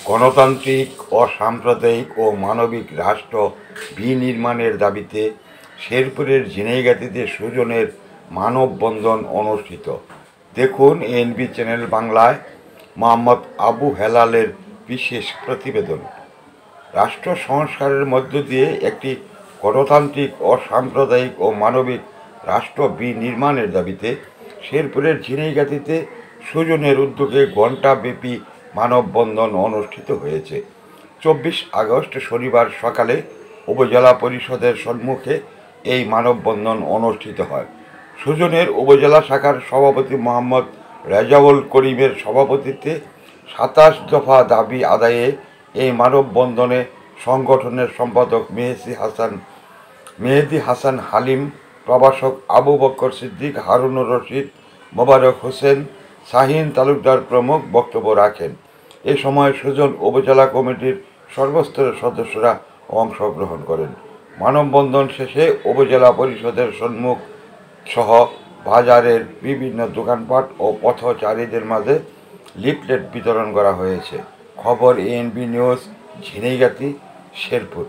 গণতান্ত্রিক অসাম্প্রদায়িক ও মানবিক রাষ্ট্র বিনির্মাণের দাবিতে শেরপুরের ঝিনাইগাতীতে সুজনের মানববন্ধন অনুষ্ঠিত। দেখুন এনবি চ্যানেল বাংলায় মোহাম্মদ আবু হেলালের বিশেষ প্রতিবেদন। রাষ্ট্র সংস্কারের মধ্য দিয়ে একটি গণতান্ত্রিক অসাম্প্রদায়িক ও মানবিক রাষ্ট্র বিনির্মাণের দাবিতে শেরপুরের ঝিনাইগাতীতে সুজনের উদ্যোগে ঘণ্টাব্যাপী মানববন্ধন অনুষ্ঠিত হয়েছে। 24 আগস্ট শনিবার সকালে উপজেলা পরিষদের সম্মুখে এই মানববন্ধন অনুষ্ঠিত হয়। সুজনের উপজেলা শাখার সভাপতি মোহাম্মদ রেজাউল করিমের সভাপতিত্বে 27 দফা দাবি আদায়ে এই মানববন্ধনে সংগঠনের সম্পাদক মেহেদী হাসান হালিম, প্রভাষক আবু বকর সিদ্দিক, হারুনুর রশিদ, মোবারক হোসেন, শাহীন তালুকদার প্রমুখ বক্তব্য রাখেন। এ সময় সুজন উপজেলা কমিটির সর্বস্তরের সদস্যরা অংশগ্রহণ করেন। মানববন্ধন শেষে উপজেলা পরিষদের সম্মুখ সহ বাজারের বিভিন্ন দোকানপাট ও পথচারীদের মাঝে লিফলেট বিতরণ করা হয়েছে। খবর এএনবি নিউজ, ঝিনাইগাতী, শেরপুর।